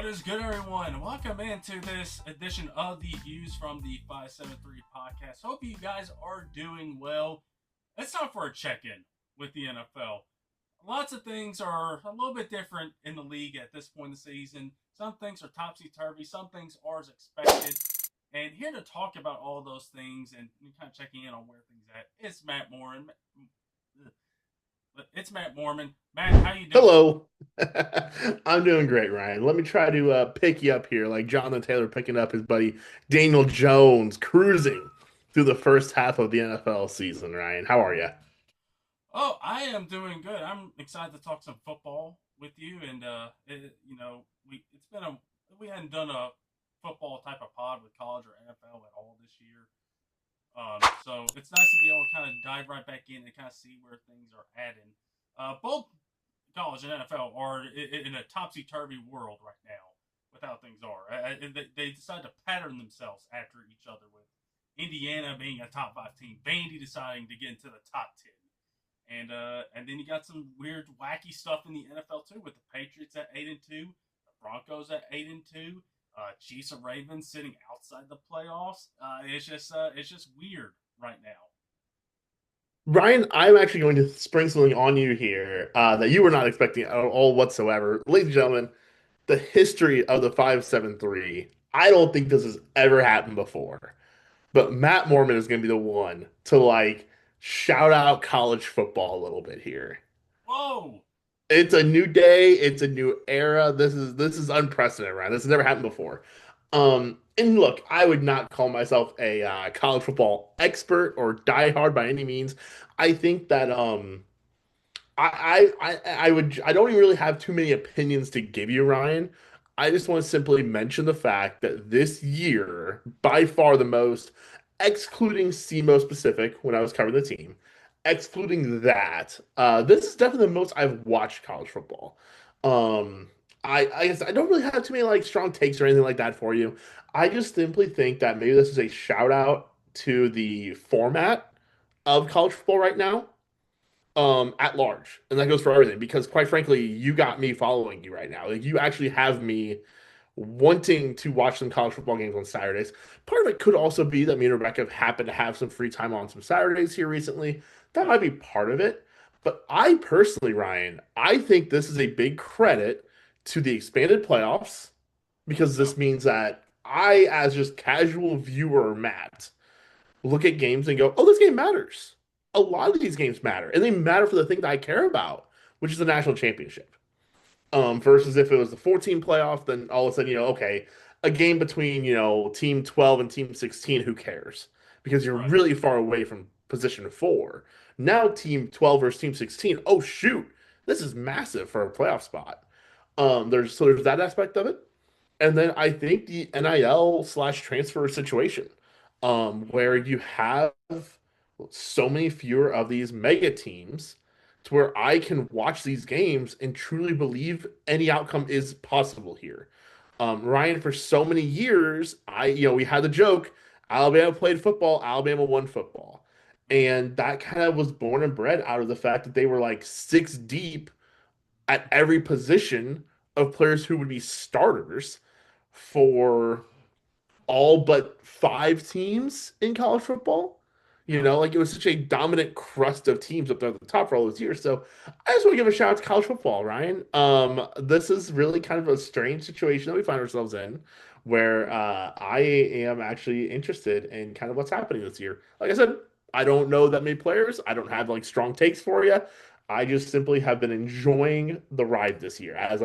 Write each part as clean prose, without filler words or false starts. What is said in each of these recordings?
What is good, everyone? Welcome into this edition of the Views from the 573 podcast. Hope you guys are doing well. It's time for a check-in with the NFL. Lots of things are a little bit different in the league at this point in the season. Some things are topsy-turvy. Some things are as expected. And here to talk about all those things and kind of checking in on where things at, it's Matt Morin. It's Matt Mormon. Matt, how you doing? Hello. I'm doing great, Ryan. Let me try to pick you up here, like Jonathan Taylor picking up his buddy Daniel Jones, cruising through the first half of the NFL season. Ryan, how are you? Oh, I am doing good. I'm excited to talk some football with you, and we hadn't done a football type of pod with college or NFL at all this year. So it's nice to be able to kind of dive right back in and kind of see where things are at. And both college and NFL are in a topsy turvy world right now with how things are. They decide to pattern themselves after each other with Indiana being a top five team, Vandy deciding to get into the top 10. And then you got some weird, wacky stuff in the NFL too, with the Patriots at 8-2, the Broncos at 8-2, Chiefs and Ravens sitting outside the playoffs. It's just weird right now. Ryan, I'm actually going to spring something on you here that you were not expecting at all whatsoever. Ladies and gentlemen, the history of the 573. I don't think this has ever happened before. But Matt Mormon is going to be the one to shout out college football a little bit here. Whoa! It's a new day. It's a new era. This is unprecedented, right? This has never happened before. And look, I would not call myself a college football expert or diehard by any means. I think that I don't even really have too many opinions to give you, Ryan. I just want to simply mention the fact that this year, by far the most, excluding SEMO specific when I was covering the team, excluding that, this is definitely the most I've watched college football. Um, I guess I don't really have too many strong takes or anything like that for you. I just simply think that maybe this is a shout out to the format of college football right now at large, and that goes for everything because quite frankly you got me following you right now. Like, you actually have me wanting to watch some college football games on Saturdays. Part of it could also be that me and Rebecca have happened to have some free time on some Saturdays here recently. That Yep. might be part of it. But I personally, Ryan, I think this is a big credit to the expanded playoffs because Yep. this means that I, as just casual viewer Matt, look at games and go, oh, this game matters. A lot of these games matter, and they matter for the thing that I care about, which is the national championship. Versus if it was the 14 playoff, then all of a sudden, okay, a game between, team 12 and team 16, who cares? Because you're Right. really far away from position four. Now, team 12 versus team 16, oh, shoot, this is massive for a playoff spot. There's that aspect of it. And then I think the NIL slash transfer situation, where you have so many fewer of these mega teams to where I can watch these games and truly believe any outcome is possible here. Ryan, for so many years, we had the joke, Alabama played football, Alabama won football. Mm-hmm. And that kind of was born and bred out of the fact that they were like six deep at every position of players who would be starters for all but five teams in college football. Yep. Like it was such a dominant crust of teams up there at the top for all those years. So I just want to give a shout out to college football, Ryan. This is really kind of a strange situation that we find ourselves in, where I am actually interested in kind of what's happening this year. Like I said, I don't know that many players. I don't have strong takes for you. I just simply have been enjoying the ride this year as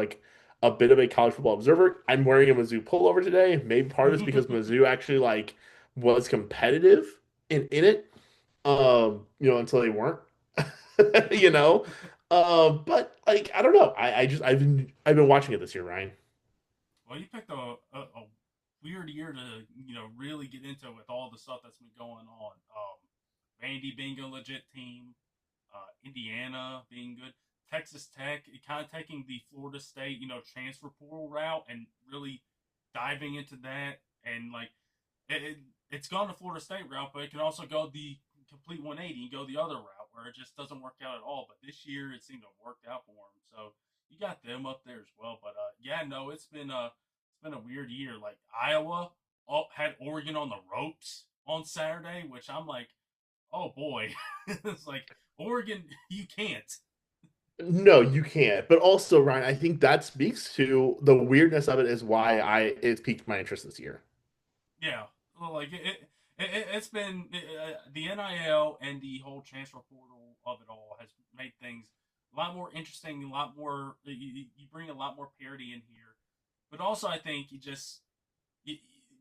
a bit of a college football observer. I'm wearing a Mizzou pullover today. Maybe part of it's because Mizzou actually was competitive in it. Until they weren't. you know. But I don't know. I've been watching it this year, Ryan. Well, you picked a weird year to really get into with all the stuff that's been going on. Vandy being a legit team, Indiana being good, Texas Tech kind of taking the Florida State transfer portal route and really diving into that and it, it it's gone the Florida State route, but it can also go the complete 180 and go the other route where it just doesn't work out at all. But this year it seemed to have worked out for them, so you got them up there as well. But yeah, no, it's been been a weird year. Like Iowa had Oregon on the ropes on Saturday, which I'm like, oh boy, it's like Oregon, you can't. No, you can't. But also, Ryan, I think that speaks to the weirdness of it is why it's piqued my interest this year. Yeah, well, like it's been the NIL and the whole transfer portal of it all has made things a lot more interesting, a lot more. You bring a lot more parity in here, but also I think you,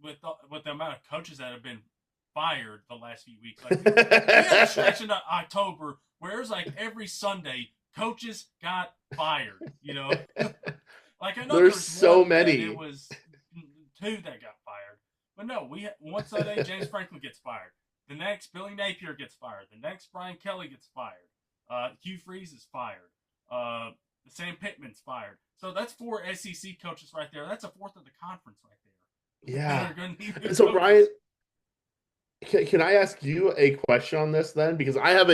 with the amount of coaches that have been fired the last few weeks, like we had a stretch in October where it was like every Sunday coaches got fired. Like I know There's there's so one that it many. was two that got fired, but no, one Sunday James Franklin gets fired. The next Billy Napier gets fired. The next Brian Kelly gets fired. Hugh Freeze is fired. Sam Pittman's fired. So that's four SEC coaches right there. That's a fourth of the conference right there. Yeah. They're going to need new So, Ryan, coaches. can I ask you a question on this then? Because I have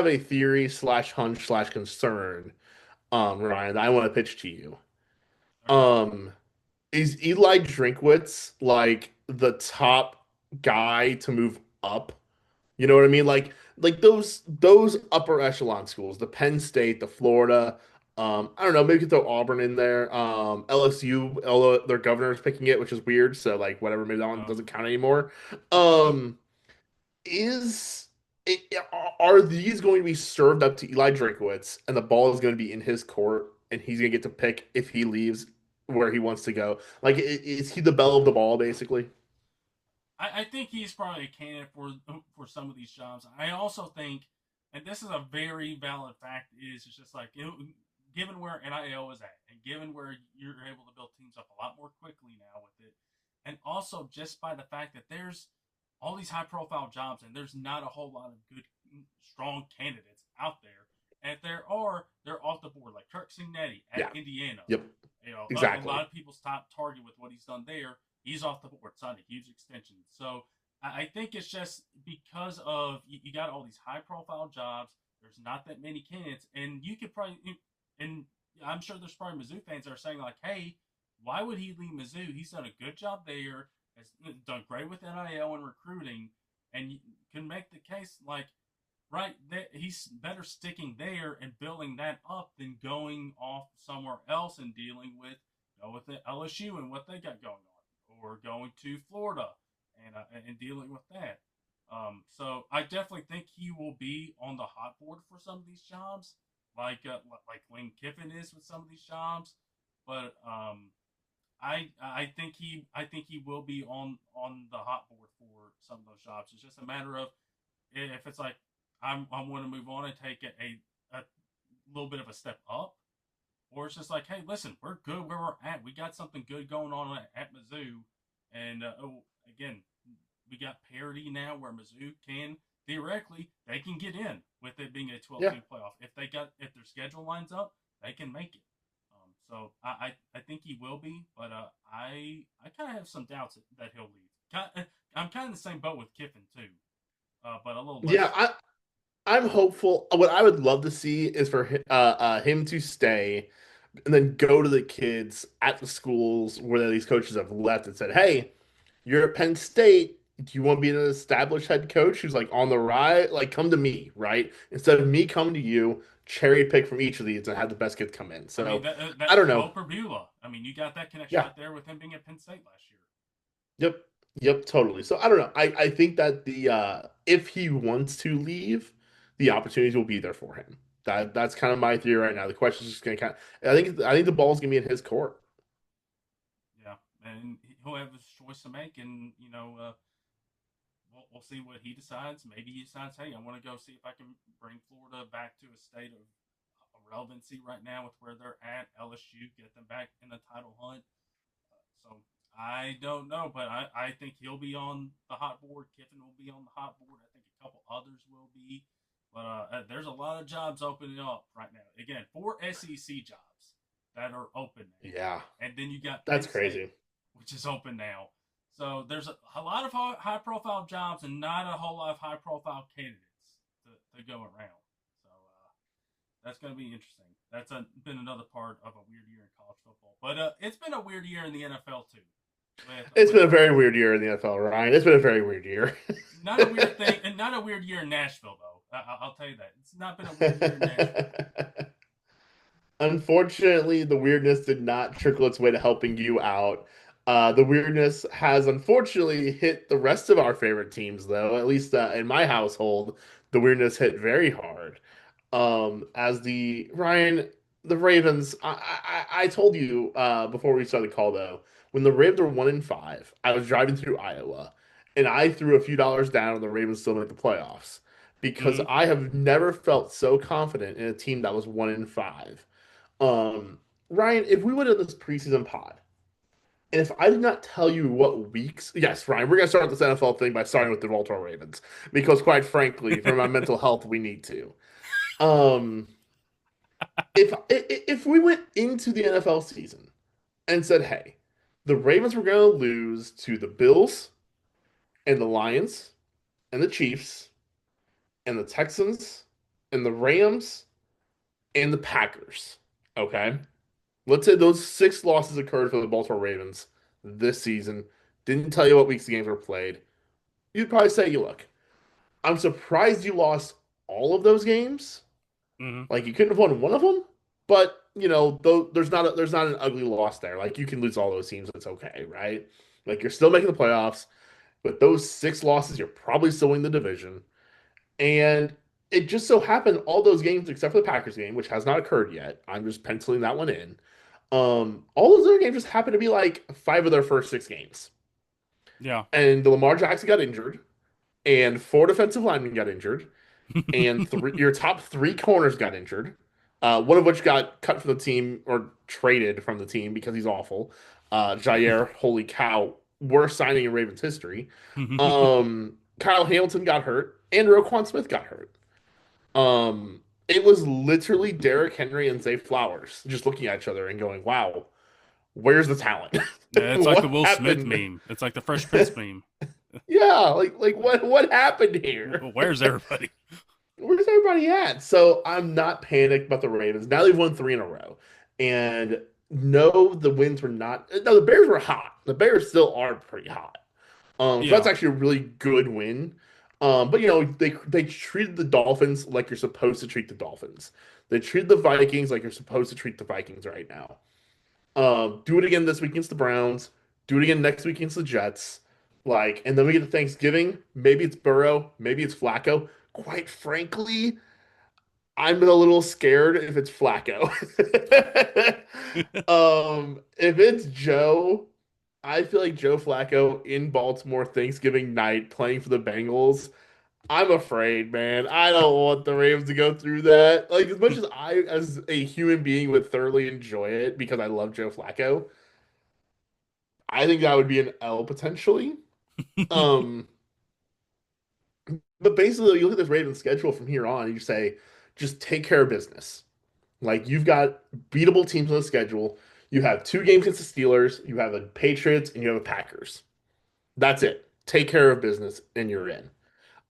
a theory slash hunch slash concern, Ryan, that I want to pitch to you. Okay. Um, is Eli Drinkwitz like the top guy to move up? You know what I mean? Like those upper echelon schools, the Penn State, the Florida. I don't know, maybe you could throw Auburn in there. LSU, although their governor is picking it, which is weird. So like whatever, maybe that one Uh, doesn't count anymore. Um, is it, are these going to be served up to Eli Drinkwitz, and the ball is going to be in his court, and he's going to get to pick if he leaves where he wants to go? Like, is he the belle of the ball, basically? I think he's probably a candidate for some of these jobs. I also think, and this is a very valid fact, is it's just like given where NIL is at, and given where you're able to build teams up a lot more quickly now with it, and also just by the fact that there's all these high profile jobs and there's not a whole lot of good, strong candidates out there. And if there are, they're off the board, like Kirk Cignetti at Yeah. Indiana. Yep. A Exactly. lot of people's top target with what he's done there. He's off the board, signed a huge extension. So I think it's just because of you got all these high profile jobs. There's not that many candidates, and you could probably, and I'm sure there's probably Mizzou fans that are saying like, "Hey, why would he leave Mizzou? He's done a good job there. Has done great with NIL and recruiting, and you can make the case like, right, that he's better sticking there and building that up than going off somewhere else and dealing with the LSU and what they got going on, or going to Florida and dealing with that. So I definitely think he will be on the hot board for some of these jobs, like Lane Kiffin is with some of these jobs. But I think he will be on the hot board for some of those jobs. It's just a matter of if it's like I want to move on and take a little bit of a step up, or it's just like, hey, listen, we're good where we're at. We got something good going on at Mizzou, and again, we got parity now where Mizzou can theoretically they can get in with it being a 12 Yeah. team playoff. If their schedule lines up, they can make it. So I think he will be, but I kind of have some doubts that he'll leave. I'm kind of in the same boat with Kiffin too, but a little less Yeah, so. I'm hopeful. What I would love to see is for him to stay and then go to the kids at the schools where these coaches have left and said, "Hey, you're at Penn State. Do you want to be an established head coach who's like on the rise? Like, come to me, right? Instead of me coming to you, cherry pick from each of these and have the best kids come in." I mean So that I don't know. Bo Perbula. I mean, you got that connection Yeah. right there with him being at Penn State last year. Yep. Yep. Totally. So I don't know. I think that the if he wants to leave, the opportunities will be there for him. That's kind of my theory right now. The question is just gonna kind of. I think the ball's gonna be in his court. Yeah, and he'll have his choice to make, and we'll see what he decides. Maybe he decides, hey, I want to go see if I can bring Florida back to a state of relevancy right now with where they're at. LSU, get them back in the title hunt. So I don't know, but I think he'll be on the hot board. Kiffin will be on the hot board. I think a couple others will be. But there's a lot of jobs opening up right now. Again, four SEC jobs that are open now. Yeah, And then you got that's Penn State, crazy. which is open now. So there's a lot of high profile jobs and not a whole lot of high profile candidates to go around. So That's going to be interesting. Been another part of a weird year in college football, but it's been a weird year in the NFL too. It's With been a very weird year in the NFL, Ryan. It's been a very weird year. not a weird thing, and not a weird year in Nashville though. I'll tell you that it's not been a weird year in Nashville. Unfortunately, the weirdness did not trickle its way to helping you out. The weirdness has unfortunately hit the rest of our favorite teams, though. At least in my household, the weirdness hit very hard. As the Ryan, the Ravens. I told you before we started the call though, when the Ravens were 1-5, I was driving through Iowa, and I threw a few dollars down on the Ravens still make the playoffs because Mm-hmm. I have never felt so confident in a team that was 1-5. Um, Ryan, if we went to this preseason pod, and if I did not tell you what weeks, yes, Ryan, we're gonna start this NFL thing by starting with the Baltimore Ravens because, quite frankly, for my mental health, we need to. Um, if we went into the NFL season and said, "Hey, the Ravens were going to lose to the Bills and the Lions and the Chiefs and the Texans and the Rams and the Packers," okay? Let's say those six losses occurred for the Baltimore Ravens this season. Didn't tell you what weeks the games were played. You'd probably say, "You look, I'm surprised you lost all of those games. Mm-hmm. Like you couldn't have won one of them, but though there's not an ugly loss there. Like you can lose all those teams, it's okay, right? Like you're still making the playoffs, but those six losses, you're probably still winning the division. And it just so happened all those games, except for the Packers game, which has not occurred yet. I'm just penciling that one in. All those other games just happened to be like five of their first six games. Yeah. And the Lamar Jackson got injured, and four defensive linemen got injured, and your top three corners got injured. One of which got cut from the team or traded from the team because he's awful. Jair, holy cow, worst signing in Ravens history. Kyle Hamilton got hurt, and Roquan Smith got hurt. It was literally Derrick Henry and Zay Flowers just looking at each other and going, "Wow, where's the talent? Yeah, it's like the What Will Smith happened?" meme. It's like the Fresh Prince meme. Yeah, like what happened here? Where's everybody? Where's everybody at? So I'm not panicked about the Ravens. Now they've won three in a row. And no, the wins were not. No, the Bears were hot. The Bears still are pretty hot. So that's Yeah. actually a really good win. But they treated the Dolphins like you're supposed to treat the Dolphins. They treated the Vikings like you're supposed to treat the Vikings right now. Do it again this week against the Browns. Do it again next week against the Jets. And then we get to Thanksgiving. Maybe it's Burrow. Maybe it's Flacco. Quite frankly, I'm a little scared if it's Flacco. If it's Joe, I feel like Joe Flacco in Baltimore Thanksgiving night playing for the Bengals. I'm afraid, man. I don't want the Ravens to go through that. Like as much as I, as a human being, would thoroughly enjoy it because I love Joe Flacco, I think that would be an L potentially. Um, but basically, you look at this Ravens schedule from here on, and you say, just take care of business. Like you've got beatable teams on the schedule. You have two games against the Steelers. You have the Patriots, and you have the Packers. That's it. Take care of business, and you're in.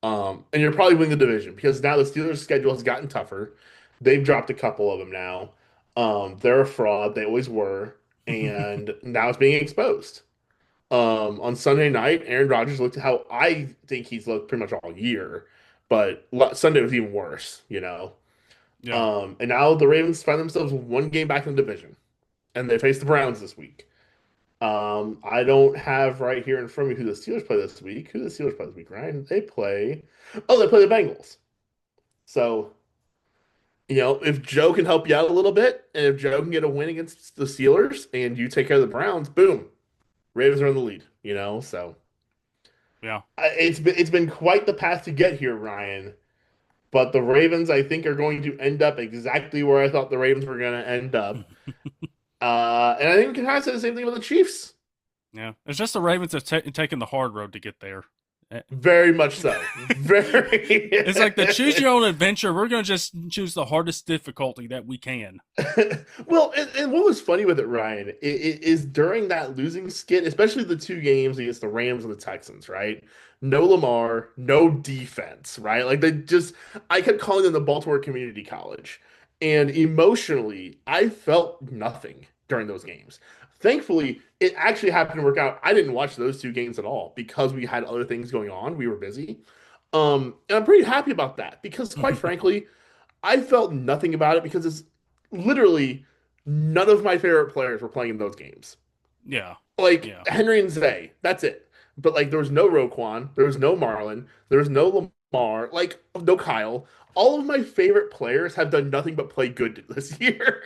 And you're probably winning the division because now the Steelers' schedule has gotten tougher. They've dropped a couple of them now. They're a fraud. They always were, and now it's being exposed. On Sunday night, Aaron Rodgers looked how I think he's looked pretty much all year, but Sunday was even worse. Yeah. And now the Ravens find themselves one game back in the division, and they face the Browns this week. I don't have right here in front of me who the Steelers play this week. Who the Steelers play this week, Ryan? They play the Bengals. So, if Joe can help you out a little bit, and if Joe can get a win against the Steelers, and you take care of the Browns, boom, Ravens are in the lead. So Yeah. it's been quite the path to get here, Ryan. But the Ravens, I think, are going to end up exactly where I thought the Ravens were going to end up. And I think we can kind of say the same thing with the Chiefs. Yeah. It's just the Ravens have taken the hard road to get there. Eh, Very much so. Very. It's like the choose your own adventure. We're going to just choose the hardest difficulty that we can. Well, and what was funny with it, Ryan, is during that losing skit, especially the two games against the Rams and the Texans, right? No Lamar, no defense, right? Like I kept calling them the Baltimore Community College. And emotionally, I felt nothing during those games. Thankfully, it actually happened to work out. I didn't watch those two games at all because we had other things going on. We were busy. And I'm pretty happy about that because, quite frankly, I felt nothing about it because it's literally none of my favorite players were playing in those games. Yeah. Like Yeah. Henry and Zay, that's it. But like there was no Roquan, there was no Marlon, there was no Lamar, like no Kyle. All of my favorite players have done nothing but play good this year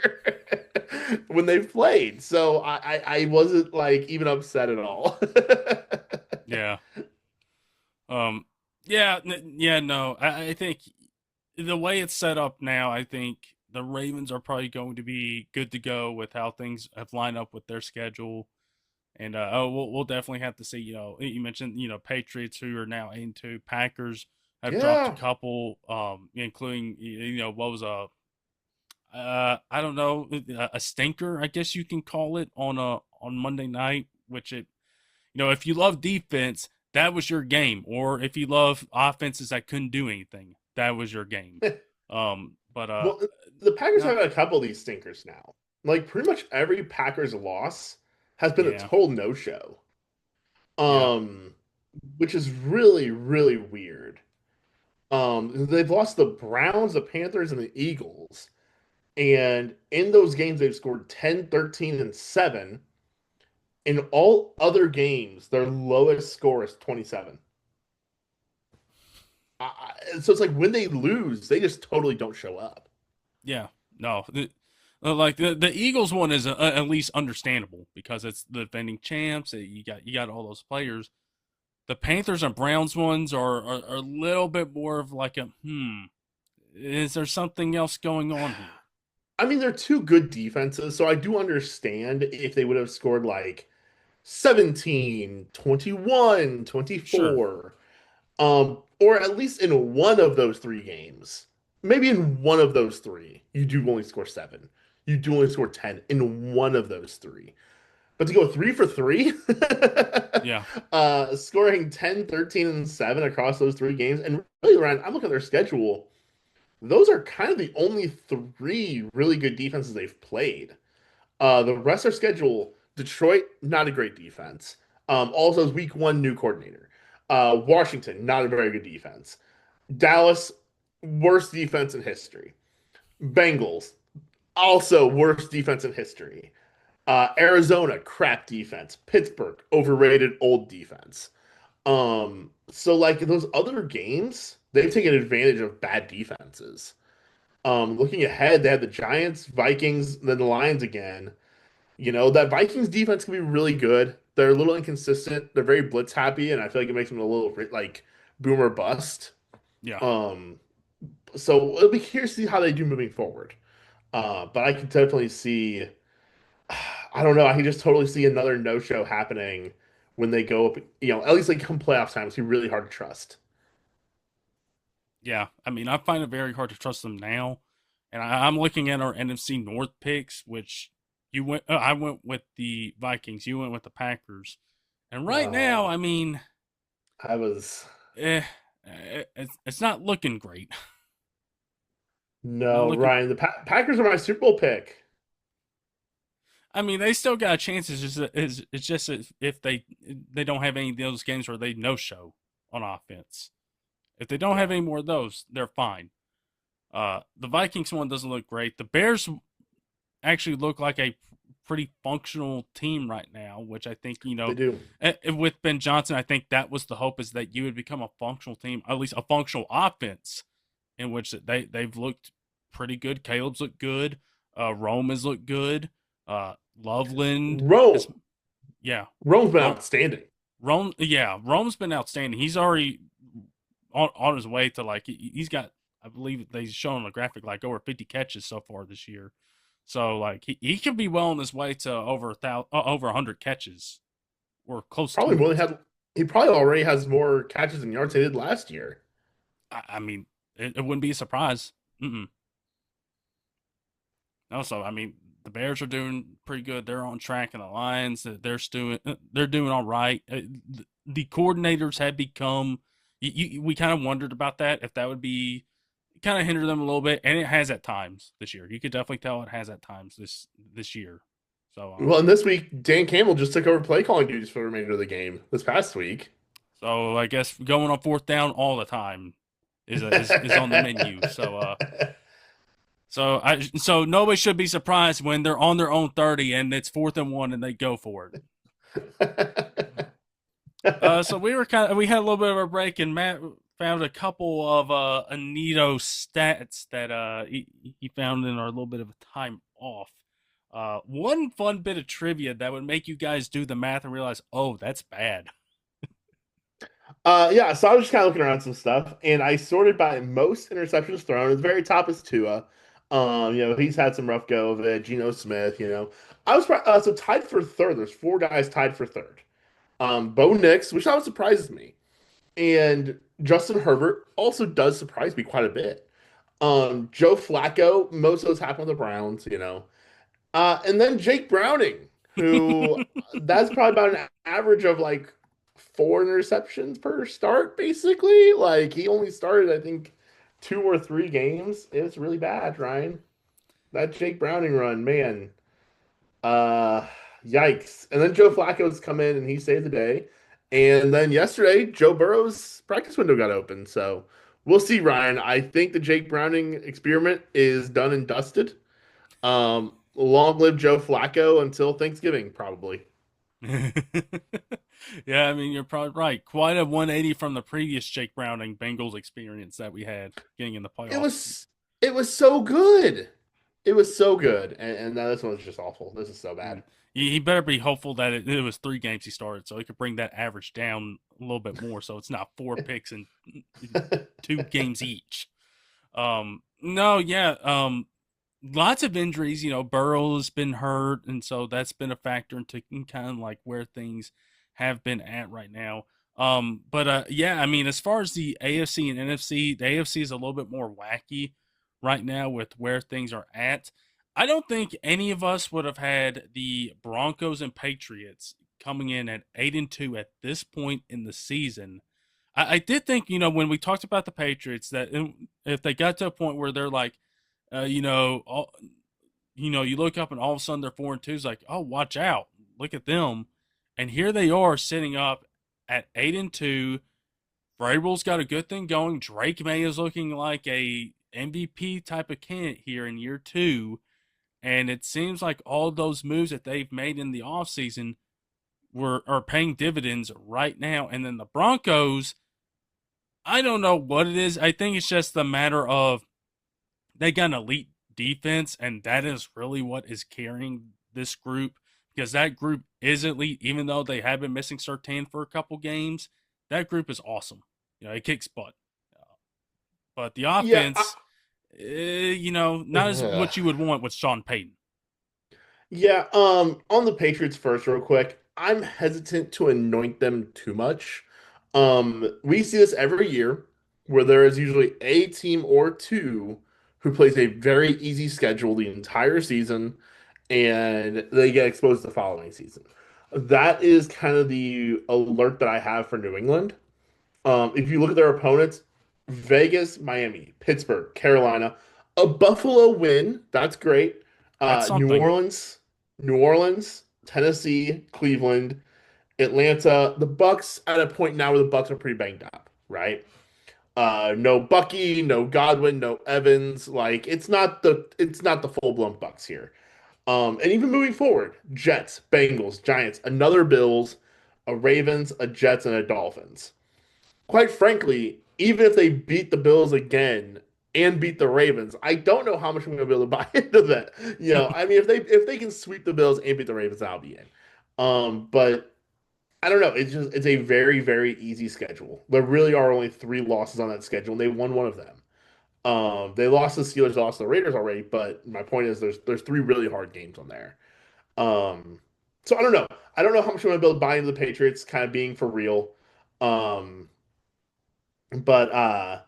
when they've played. So I wasn't like even upset at all. Yeah. Um, yeah, yeah, no. I think the way it's set up now, I think the Ravens are probably going to be good to go with how things have lined up with their schedule. And we'll definitely have to see. You mentioned Patriots who are now into Packers have dropped a Yeah. couple, including what was I don't know, a stinker, I guess you can call it, on Monday night, which if you love defense, that was your game. Or if you love offenses that couldn't do anything, that was your game. But Well, the Packers no, have had a couple of these stinkers now. Like pretty much every Packers loss has been a yeah, total no-show. yeah, Um, which is really, really weird. They've lost the Browns, the Panthers, and the Eagles. And in those games, they've scored 10, 13, and 7. In all other games, their lowest score is 27. So it's like when they lose, they just totally don't show up. yeah. No, like the Eagles one is at least understandable because it's the defending champs. You got all those players. The Panthers and Browns ones are a little bit more of like a is there something else going on here? I mean, they're two good defenses, so I do understand if they would have scored like 17, 21, Sure. 24. Or at least in one of those three games. Maybe in one of those three, you do only score 7. You do only score 10 in one of those three. But to go 3 for 3, Yeah. scoring 10, 13, and 7 across those three games. And really, Ryan, I'm looking at their schedule. Those are kind of the only three really good defenses they've played. The rest of their schedule, Detroit, not a great defense. Also, is week one new coordinator. Washington, not a very good defense. Dallas, worst defense in history. Bengals, also worst defense in history. Arizona, crap defense. Pittsburgh, overrated old defense. So like those other games, they've taken advantage of bad defenses. Looking ahead, they had the Giants, Vikings, then the Lions again. That Vikings defense can be really good. They're a little inconsistent. They're very blitz happy, and I feel like it makes them a little like boomer bust. Yeah. Um, so it'll be curious to see how they do moving forward. But I can definitely see, I don't know, I can just totally see another no-show happening when they go up, at least like come playoff time, it's gonna be really hard to trust. Yeah, I mean, I find it very hard to trust them now, and I'm looking at our NFC North picks, which I went with the Vikings, you went with the Packers, and right now, Uh, I mean, I was it's not looking great. Not no looking. Ryan. The Packers are my Super Bowl pick. I mean, they still got a chance. It's just if they don't have any of those games where they no show on offense. If they don't have Yeah, any more of those, they're fine. The Vikings one doesn't look great. The Bears actually look like a pretty functional team right now, which I think they do. with Ben Johnson, I think that was the hope is that you would become a functional team, at least a functional offense, in which they've looked pretty good. Caleb's looked good. Rome has looked good. Loveland has, Rome. yeah, Rome's been Rome, outstanding. Rome's been outstanding. He's already on his way to like he's got, I believe they've shown on the graphic like over 50 catches so far this year. So like he could be well on his way to over 100 catches or close Probably to more than it. had. He probably already has more catches and yards than he did last year. I mean, it wouldn't be a surprise. Mm-mm. Also, I mean, the Bears are doing pretty good. They're on track, and the Lions they're doing all right. The coordinators have become. We kind of wondered about that if that would be kind of hinder them a little bit, and it has at times this year. You could definitely tell it has at times this year. So Well, and this week, Dan Campbell just took over play calling duties for the remainder of the game this past week. I guess going on fourth down all the time is on the menu. So nobody should be surprised when they're on their own 30 and it's 4th and 1 and they go for it. So we had a little bit of a break, and Matt found a couple of Anito stats that he found in our little bit of a time off. One fun bit of trivia that would make you guys do the math and realize, oh, that's bad. Yeah, so I was just kind of looking around some stuff, and I sorted by most interceptions thrown. At the very top is Tua. He's had some rough go of it. Geno Smith, I was so tied for third. There's four guys tied for third. Bo Nix, which always surprises me, and Justin Herbert also does surprise me quite a bit. Joe Flacco, most of those happen with the Browns. And then Jake Browning, who that's probably about an average of like four interceptions per start, basically. Like he only started, I think, two or three games. It was really bad, Ryan. That Jake Browning run, man. Uh, Yikes. And then Joe Flacco's come in and he saved the day. And then yesterday, Joe Burrow's practice window got open. So we'll see, Ryan. I think the Jake Browning experiment is done and dusted. Long live Joe Flacco until Thanksgiving, probably. Yeah, I mean, you're probably right. Quite a 180 from the previous Jake Browning Bengals experience that we had getting in the It playoffs. was it was so good. It was so good. And now this one's just awful. This is so Mm. bad. He better be hopeful that it was 3 games he started, so he could bring that average down a little bit more, so it's not 4 picks in 2 games each. No, yeah, lots of injuries. Burrow's been hurt, and so that's been a factor into kind of like where things have been at right now. But yeah, I mean, as far as the AFC and NFC, the AFC is a little bit more wacky right now with where things are at. I don't think any of us would have had the Broncos and Patriots coming in at 8-2 at this point in the season. I did think, when we talked about the Patriots, that if they got to a point where they're like, you look up and all of a sudden they're 4-2. It's like, oh, watch out, look at them, and here they are sitting up at 8-2. Vrabel's got a good thing going. Drake May is looking like a MVP type of candidate here in year 2, and it seems like all those moves that they've made in the offseason are paying dividends right now. And then the Broncos, I don't know what it is. I think it's just the matter of they got an elite defense, and that is really what is carrying this group, because that group is elite, even though they have been missing Surtain for a couple games. That group is awesome. It kicks butt. But the Yeah, offense, not as what you would want with Sean Payton. yeah, on the Patriots first, real quick. I'm hesitant to anoint them too much. We see this every year where there is usually a team or two who plays a very easy schedule the entire season and they get exposed the following season. That is kind of the alert that I have for New England. If you look at their opponents, Vegas, Miami, Pittsburgh, Carolina, a Buffalo win, that's great. That's New something. Orleans, New Orleans, Tennessee, Cleveland, Atlanta. The Bucks at a point now where the Bucks are pretty banged up, right? No Bucky, no Godwin, no Evans. Like it's not the full blown Bucks here. And even moving forward, Jets, Bengals, Giants, another Bills, a Ravens, a Jets, and a Dolphins. Quite frankly, even if they beat the Bills again and beat the Ravens, I don't know how much I'm going to be able to buy into that. I mean, if they can sweep the Bills and beat the Ravens, I'll be in. But I don't know. It's a very very easy schedule. There really are only three losses on that schedule, and they won one of them. They lost the Steelers, lost the Raiders already, but my point is there's three really hard games on there. Um, so I don't know. I don't know how much I'm going to be able to buy into the Patriots kind of being for real. Um, but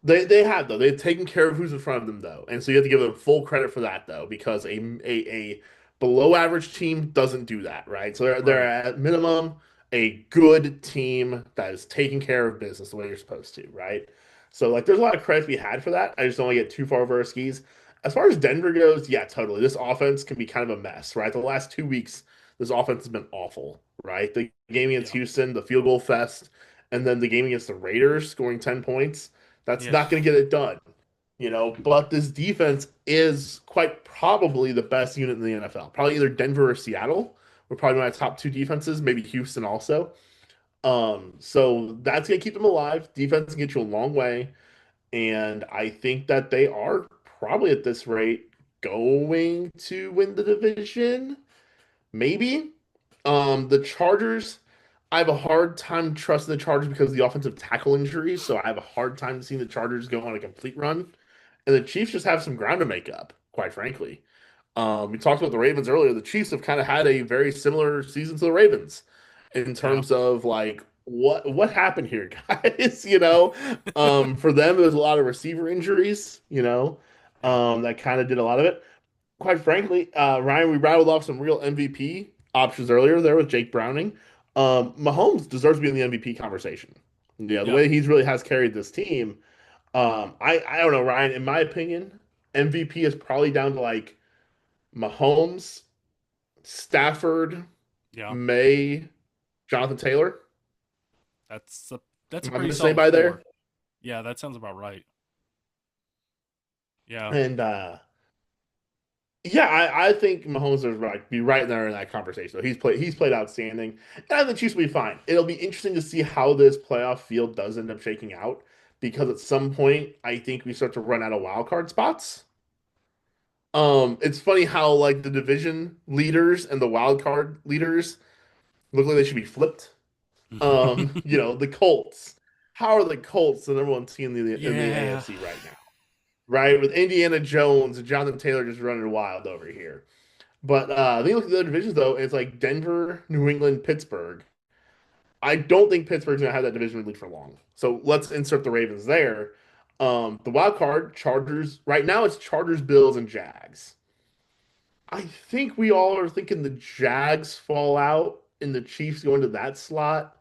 they have though. They've taken care of who's in front of them though, and so you have to give them full credit for that though, because a below average team doesn't do that, right? So they're Right. at minimum a good team that is taking care of business the way you're supposed to, right? So like there's a lot of credit to be had for that. I just don't want to get too far over our skis. As far as Denver goes, yeah, totally. This offense can be kind of a mess, right? The last 2 weeks, this offense has been awful, right? The game against Yeah. Houston, the field goal fest, and then the game against the Raiders scoring 10 points. That's Yeah. not going to get it done, but this defense is quite probably the best unit in the NFL. Probably either Denver or Seattle were probably my top two defenses, maybe Houston also. So that's gonna keep them alive. Defense can get you a long way, and I think that they are probably at this rate going to win the division. Maybe. The Chargers, I have a hard time trusting the Chargers because of the offensive tackle injuries, so I have a hard time seeing the Chargers go on a complete run. And the Chiefs just have some ground to make up, quite frankly. We talked about the Ravens earlier. The Chiefs have kind of had a very similar season to the Ravens in Yeah. terms of like what happened here, guys. For them, there was a lot of receiver injuries. Yeah. That kind of did a lot of it. Quite frankly, Ryan, we rattled off some real MVP options earlier there with Jake Browning. Mahomes deserves to be in the MVP conversation. Yeah, the Yeah. way he's really has carried this team. I don't know, Ryan. In my opinion, MVP is probably down to like Mahomes, Stafford, Yeah. May, Jonathan Taylor. That's a that's a Am I pretty going to say solid by there? four. Yeah, that sounds about right. Yeah. And yeah, I think Mahomes is right, be right there in that conversation. So he's played outstanding, and I think the Chiefs will be fine. It'll be interesting to see how this playoff field does end up shaking out because at some point I think we start to run out of wild card spots. It's funny how like the division leaders and the wild card leaders look like they should be flipped. The Colts. How are the Colts the number one team in the Yeah. AFC right now? Right, with Indiana Jones and Jonathan Taylor just running wild over here. But then you look at the other divisions though, and it's like Denver, New England, Pittsburgh. I don't think Pittsburgh's gonna have that division lead for long. So let's insert the Ravens there. The wild card, Chargers. Right now it's Chargers, Bills, and Jags. I think we all are thinking the Jags fall out and the Chiefs go into that slot.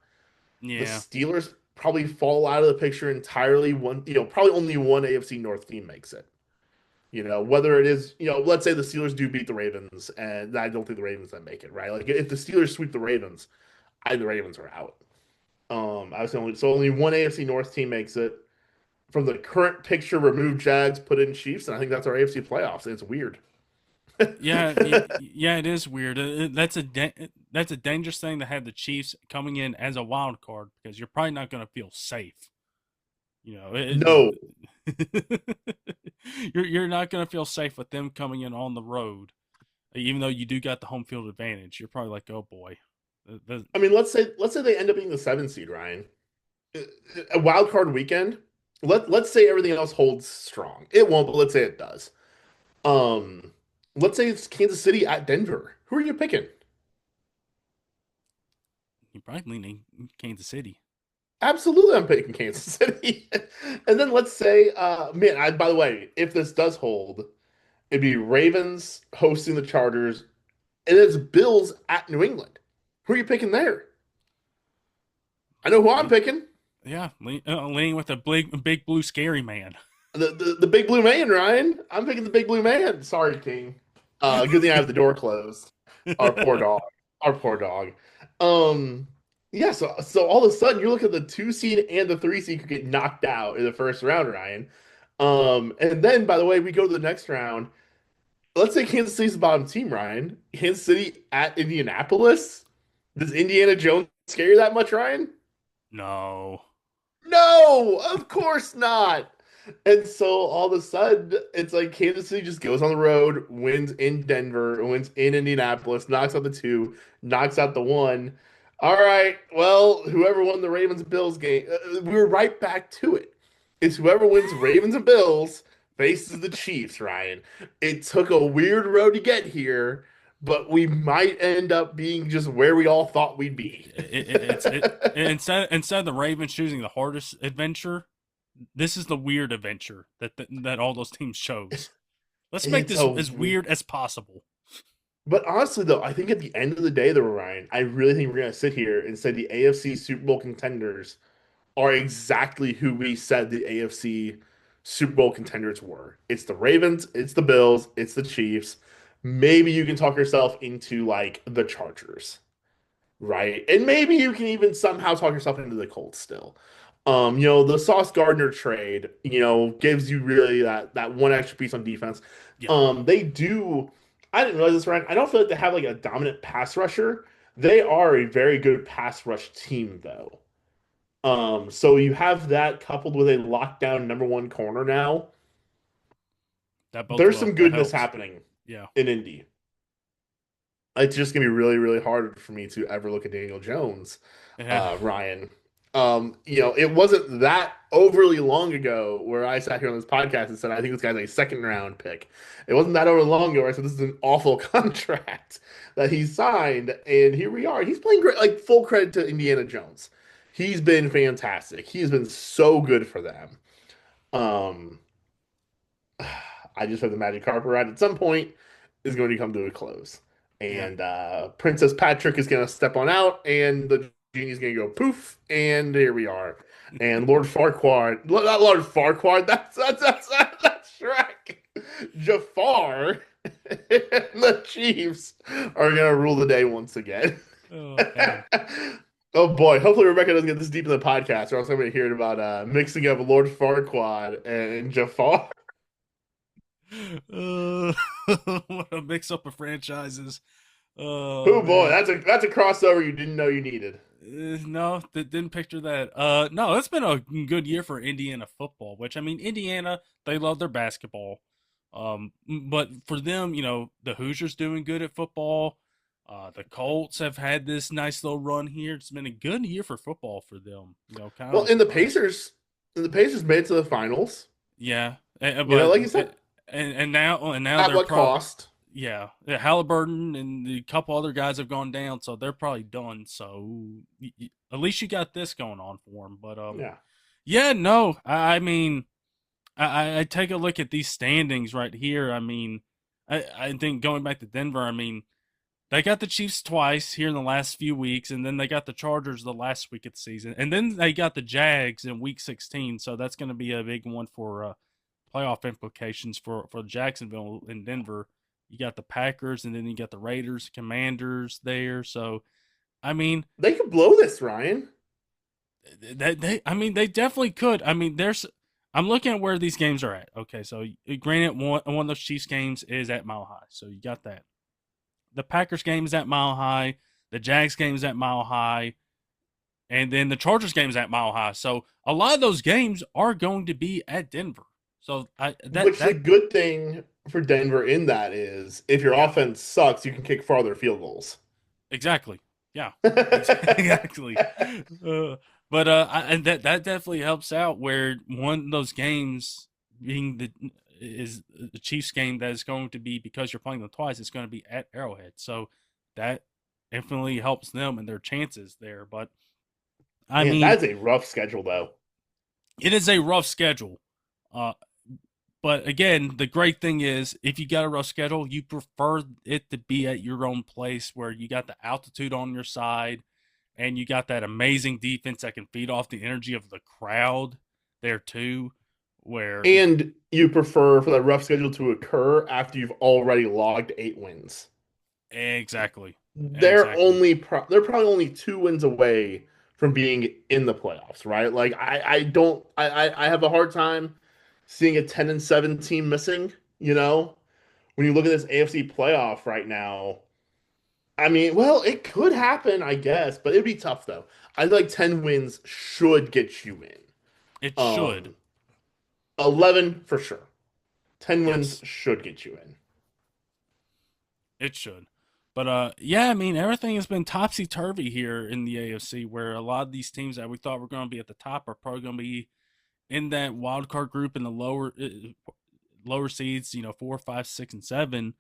The Yeah. Steelers probably fall out of the picture entirely. Probably only one AFC North team makes it. Whether it is, let's say the Steelers do beat the Ravens, and I don't think the Ravens then make it, right? Like if the Steelers sweep the Ravens, the Ravens are out. I was only one AFC North team makes it. From the current picture, remove Jags, put in Chiefs, and I think that's our AFC playoffs. And it's weird. Yeah, yeah, it is weird. That's a dangerous thing to have the Chiefs coming in as a wild card because you're probably not going to feel safe. You know, No, you're not going to feel safe with them coming in on the road, even though you do got the home field advantage. You're probably like, oh boy, I mean let's say they end up being the 7th seed, Ryan. A wild card weekend. Let's say everything else holds strong. It won't, but let's say it does. Um, let's say it's Kansas City at Denver. Who are you picking? you're probably leaning Kansas City. Absolutely, I'm picking Kansas City. And then let's say, man, by the way, if this does hold, it'd be Ravens hosting the Chargers, and it's Bills at New England. Who are you picking there? I know who I'm picking. Yeah, leaning with a big blue scary man. The big blue man, Ryan. I'm picking the big blue man. Sorry, King. Good thing I have the door closed. Our poor dog. Our poor dog. Um, yeah. So all of a sudden, you look at the 2 seed and the 3 seed could get knocked out in the first round, Ryan. And then by the way, we go to the next round. Let's say Kansas City's the bottom team, Ryan. Kansas City at Indianapolis. Does Indiana Jones scare you that much, Ryan? No. No, of course not. And so all of a sudden, it's like Kansas City just goes on the road, wins in Denver, wins in Indianapolis, knocks out the 2, knocks out the 1. All right, well, whoever won the Ravens and Bills game, we were right back to it. It's whoever wins Ravens and Bills faces the Chiefs, Ryan. It took a weird road to get here, but we might end up being just where we all thought we'd be. Instead of the Ravens choosing the hardest adventure, this is the weird adventure that all those teams chose. Let's make It's this a as weird as possible. But honestly, though, I think at the end of the day, though, Ryan, I really think we're gonna sit here and say the AFC Super Bowl contenders are exactly who we said the AFC Super Bowl contenders were. It's the Ravens, it's the Bills, it's the Chiefs. Maybe you can talk yourself into like the Chargers, right? And maybe you can even somehow talk yourself into the Colts still. The Sauce Gardner trade, gives you really that one extra piece on defense. Yeah, They do. I didn't realize this, Ryan. I don't feel like they have like a dominant pass rusher. They are a very good pass rush team, though. So you have that coupled with a lockdown number one corner now. that bodes There's well. some That goodness helps. happening Yeah. in Indy. It's just gonna be really, really hard for me to ever look at Daniel Jones, Yeah. Ryan. It wasn't that overly long ago where I sat here on this podcast and said I think this guy's a second round pick. It wasn't that overly long ago where I said this is an awful contract that he signed, and here we are. He's playing great. Like full credit to Indiana Jones. He's been fantastic. He's been so good for them. Um, I just hope the Magic Carpet ride at some point is going to come to a close. Yeah. And Princess Patrick is going to step on out, and the genie's going to go poof, and here we are. And Lord Farquaad, not Lord Farquaad, that's Shrek. Jafar and the Chiefs are going to rule the day once again. Oh man. Oh boy, hopefully Rebecca doesn't get this deep in the podcast, or else I'm going to hear about mixing up Lord Farquaad and Jafar. Uh, what a mix up of franchises. Oh Oh boy, man. that's a crossover you didn't know you needed. No, didn't picture that. No, it's been a good year for Indiana football. Which I mean, Indiana, they love their basketball. But for them, the Hoosiers doing good at football. The Colts have had this nice little run here. It's been a good year for football for them. Kind Well, of a surprise. The Pacers made it to the finals. Yeah, but Like you said, and now at they're what probably. cost? Yeah, Halliburton and a couple other guys have gone down, so they're probably done. So at least you got this going on for them. But Yeah, yeah, no, I mean, I take a look at these standings right here. I mean, I think going back to Denver, I mean, they got the Chiefs twice here in the last few weeks, and then they got the Chargers the last week of the season, and then they got the Jags in Week 16. So that's going to be a big one for playoff implications for Jacksonville and Denver. You got the Packers, and then you got the Raiders, Commanders there. So I mean, they could blow this, Ryan. they definitely could. I mean, I'm looking at where these games are at. Okay, so granted, one of those Chiefs games is at Mile High, so you got that. The Packers game is at Mile High. The Jags game is at Mile High. And then the Chargers game is at Mile High. So a lot of those games are going to be at Denver. So Which the good thing for Denver in that is if your yeah, offense sucks, you can kick farther field goals. exactly. Yeah, exactly. Uh, but and that definitely helps out where one of those games being the Chiefs game that is going to be because you're playing them twice. It's going to be at Arrowhead, so that definitely helps them and their chances there. But I Man, mean, that's a rough schedule though. it is a rough schedule. Uh, but again, the great thing is if you got a rough schedule, you prefer it to be at your own place where you got the altitude on your side and you got that amazing defense that can feed off the energy of the crowd there too. Where And you prefer for that rough schedule to occur after you've already logged 8 wins. exactly, they're exactly, only they're probably only 2 wins away from being in the playoffs, right? Like I don't I have a hard time seeing a 10-7 team missing, when you look at this AFC playoff right now. I mean, well, it could happen, I guess, but it'd be tough though. I feel like 10 wins should get you in. it should. 11 for sure. 10 wins Yes, should get you in. it should. But yeah, I mean everything has been topsy turvy here in the AFC, where a lot of these teams that we thought were going to be at the top are probably going to be in that wild card group in the lower seeds, 4, 5, 6, and 7.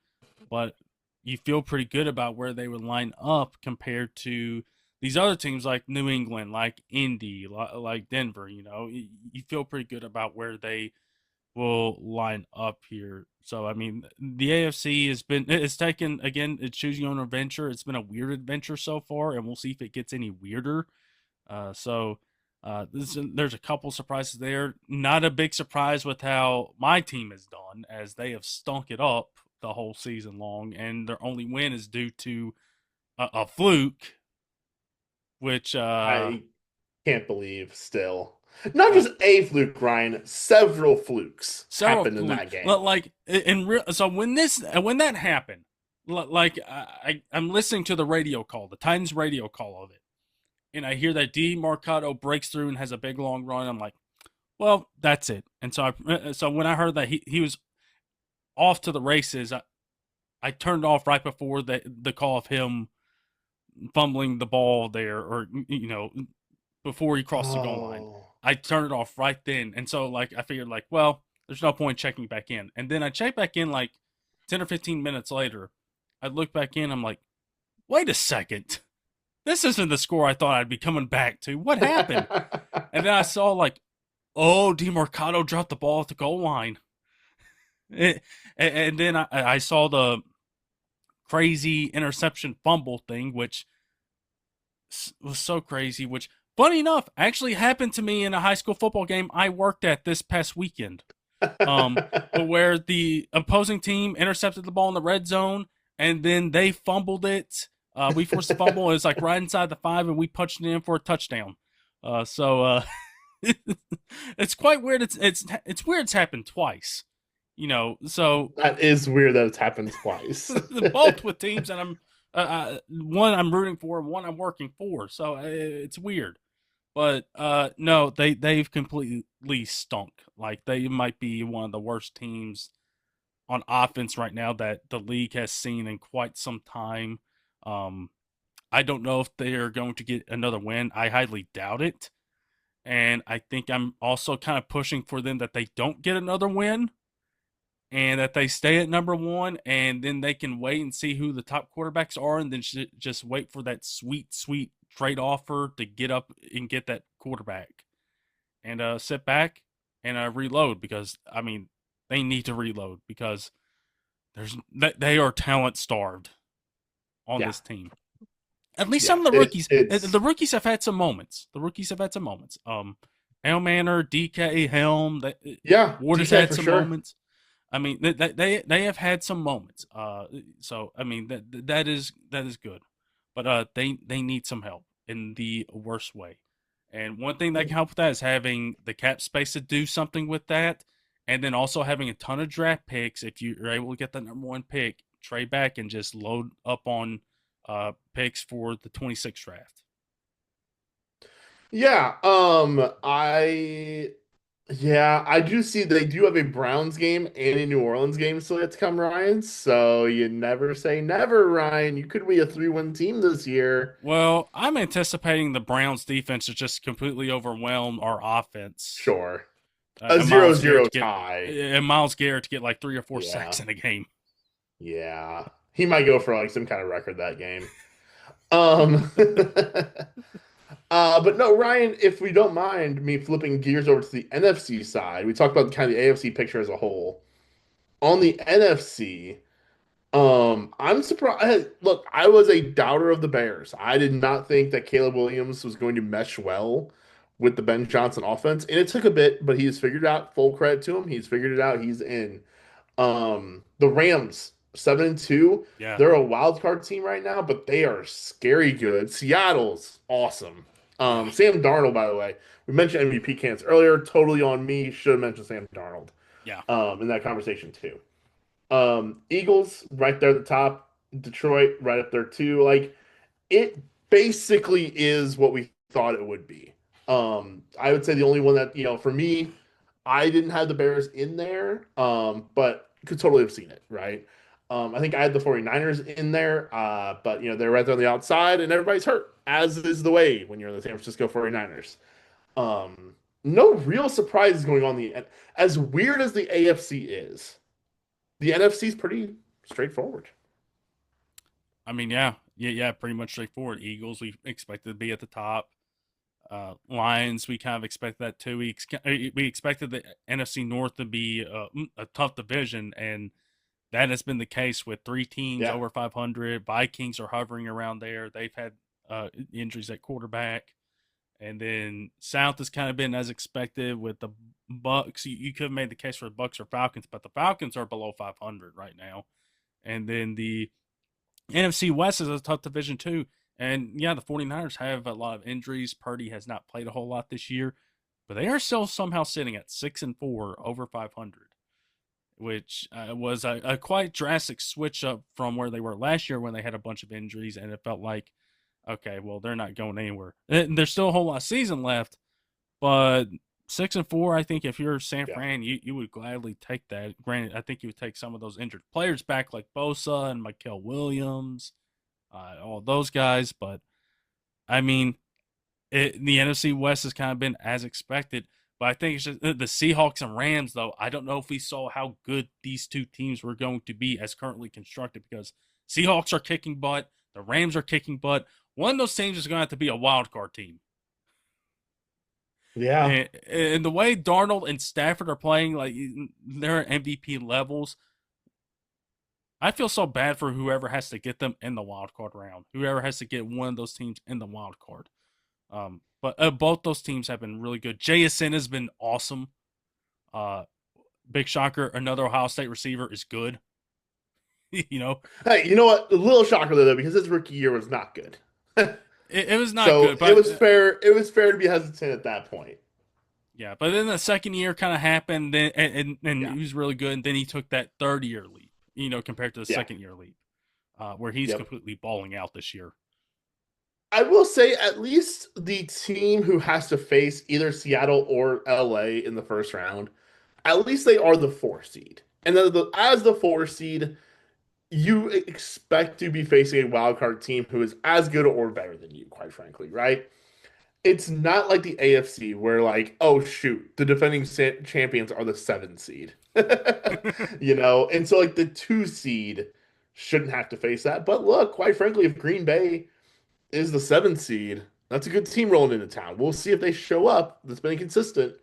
But you feel pretty good about where they would line up compared to these other teams like New England, like Indy, like Denver. You feel pretty good about where they will line up here. So I mean, the AFC it's taken again. It's choosing your own adventure. It's been a weird adventure so far, and we'll see if it gets any weirder. So There's a couple surprises there. Not a big surprise with how my team has done, as they have stunk it up the whole season long, and their only win is due to a fluke, which I can't believe still. Not uh, just a fluke, Ryan. Several flukes several happened in fluke. that game. Like in real. So when that happened, like I'm listening to the radio call, the Titans radio call of it, and I hear that D Marcado breaks through and has a big long run. I'm like, well, that's it. And so when I heard that he was off to the races, I turned off right before the call of him fumbling the ball there, or before he crossed the goal line. Oh. I turned it off right then, and so like I figured like, well, there's no point checking back in. And then I checked back in like 10 or 15 minutes later. I look back in, I'm like, wait a second, this isn't the score I thought I'd be coming back to. What happened? And then I saw like, oh, DeMarcado dropped the ball at the goal line. And then I saw the crazy interception fumble thing, which was so crazy, which, funny enough, actually happened to me in a high school football game I worked at this past weekend. But where the opposing team intercepted the ball in the red zone and then they fumbled it. We forced a fumble. It was like right inside the 5, and we punched it in for a touchdown. So it's quite weird. It's weird. It's happened twice. So That is weird that it's happened twice. both with teams that I'm one I'm rooting for, one I'm working for. So it's weird. But no, they've completely stunk. Like they might be one of the worst teams on offense right now that the league has seen in quite some time. I don't know if they are going to get another win. I highly doubt it. And I think I'm also kind of pushing for them that they don't get another win and that they stay at number one, and then they can wait and see who the top quarterbacks are, and then just wait for that sweet, sweet trade offer to get up and get that quarterback, and sit back and reload, because I mean they need to reload because they are talent starved on Yeah. this team. At least Yeah. some of the rookies. It's The rookies have had some moments. Al Manor, DK, Helm. yeah, Ward has DK had for some sure. moments. I mean, they have had some moments. So I mean that is good, but they need some help in the worst way. And one thing that can help with that is having the cap space to do something with that, and then also having a ton of draft picks. If you're able to get the number one pick, trade back and just load up on picks for the 26th draft. Yeah, I do see they do have a Browns game and a New Orleans game still yet to come, Ryan. So you never say never, Ryan. You could be a 3-win team this year. Well, I'm anticipating the Browns defense to just completely overwhelm our offense. Sure. A 0-0 tie. Miles Garrett to get like 3 or 4 Yeah. sacks in a game. Yeah. He might go for like some kind of record that game. Um but no, Ryan, if we don't mind me flipping gears over to the NFC side, we talked about kind of the AFC picture as a whole. On the NFC, I'm surprised. Look, I was a doubter of the Bears. I did not think that Caleb Williams was going to mesh well with the Ben Johnson offense, and it took a bit, but he's figured it out. Full credit to him. He's figured it out. He's in. The Rams, 7-2. Yeah, They're a wild card team right now, but they are scary good. Seattle's awesome. yeah, Sam Darnold, by the way, we mentioned MVP candidates earlier. Totally on me. Should have mentioned Sam Darnold yeah. in that conversation too. Eagles right there at the top. Detroit right up there too. Like it basically is what we thought it would be. I would say the only one that, for me, I didn't have the Bears in there, but could totally have seen it, right? I think I had the 49ers in there, but they're right there on the outside and everybody's hurt, as is the way when you're in the San Francisco 49ers. No real surprises going on as weird as the AFC is. The NFC is pretty straightforward. I mean, yeah. Pretty much straightforward. Eagles, we expected to be at the top. Lions, we kind of expected that too. We expected the NFC North to be a tough division, and that has been the case with 3 teams Yeah. over 500. Vikings are hovering around there. They've had injuries at quarterback, And then South has kind of been as expected with the Bucks. You could have made the case for the Bucks or Falcons, but the Falcons are below 500 right now. And then the NFC West is a tough division too. And yeah, the 49ers have a lot of injuries. Purdy has not played a whole lot this year, but they are still somehow sitting at 6-4 over 500, which was a quite drastic switch up from where they were last year when they had a bunch of injuries, and it felt like, okay, well, they're not going anywhere. There's still a whole lot of season left, but 6-4, I think if you're San Yeah. Fran, you would gladly take that. Granted, I think you would take some of those injured players back, like Bosa and Mikael Williams, all those guys. But I mean, the NFC West has kind of been as expected. But I think it's just the Seahawks and Rams, though. I don't know if we saw how good these two teams were going to be as currently constructed, because Seahawks are kicking butt, the Rams are kicking butt. One of those teams is going to have to be a wild card team. Yeah. And the way Darnold and Stafford are playing, like they're at MVP levels, I feel so bad for whoever has to get them in the wild card round, whoever has to get one of those teams in the wild card. But both those teams have been really good. JSN has been awesome. Uh, Big shocker, another Ohio State receiver is good. you know, Hey, you know what? A little shocker though, because his rookie year was not good. it was not So good, it but was fair. It was fair to be hesitant at that point. yeah. But then the second year kind of happened, and Yeah. he was really good. And then he took that third year leap, compared to the Yeah. second year leap, where he's Yep. completely balling out this year. I will say at least the team who has to face either Seattle or LA in the first round, at least they are the 4 seed. And then as the 4 seed, you expect to be facing a wild card team who is as good or better than you, quite frankly, right? It's not like the AFC where like, oh shoot, the defending champions are the 7 seed. And so like the 2 seed shouldn't have to face that. But look, quite frankly, if Green Bay is the 7 seed, that's a good team rolling into town. We'll see if they show up. That's been consistent.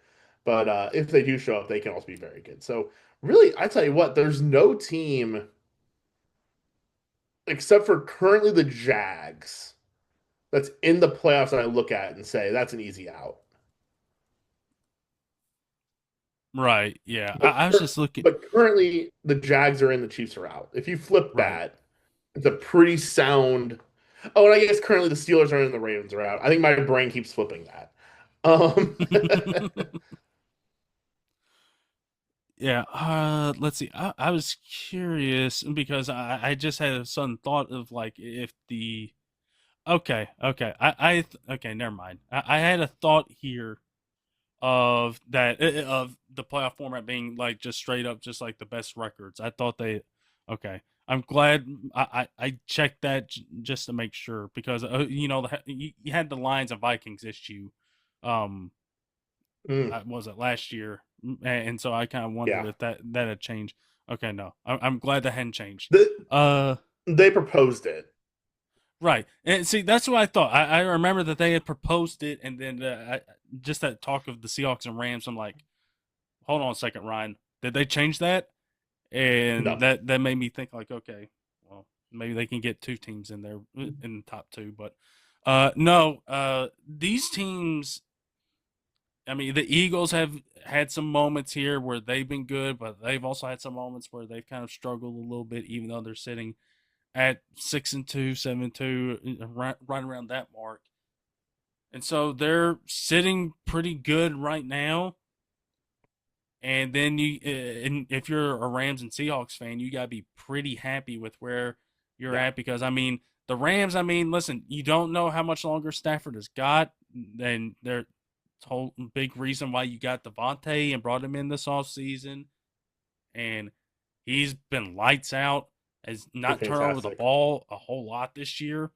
But if they do show up, they can also be very good. So really, I tell you what, there's no team except for currently the Jags that's in the playoffs that I look at and say that's an easy out. Right. Yeah. But I was just looking. but currently the Jags are in, the Chiefs are out. If you flip Right. that, it's a pretty sound. Oh, and I guess currently the Steelers are in, the Ravens are out. I think my brain keeps flipping that. Um, Yeah, let's see. I was curious because I just had a sudden thought of like if the okay okay, never mind. I had a thought here of that of the playoff format being like just straight up just like the best records. I thought they okay. I'm glad I checked that just to make sure, because you had the Lions and Vikings issue. Um, mm, was it last year? And so I kind of wondered yeah. if that had changed. Okay, no, I'm glad that hadn't changed. The, Uh, they proposed it. right, and see that's what I thought. I remember that they had proposed it, and then just that talk of the Seahawks and Rams. I'm like, hold on a second, Ryan, did they change that? And No. that made me think like, okay, well maybe they can get two teams in there in the top two, but no, these teams. I mean, the Eagles have had some moments here where they've been good, but they've also had some moments where they've kind of struggled a little bit, even though they're sitting at 6-2, 7-2, right around that mark. And so they're sitting pretty good right now. And then and if you're a Rams and Seahawks fan, you gotta be pretty happy with where you're Yeah. at, because I mean, the Rams. I mean, listen, you don't know how much longer Stafford has got, and they're whole big reason why you got Devontae and brought him in this offseason. And he's been lights out, has Been not turned over the fantastic. ball a whole lot this year.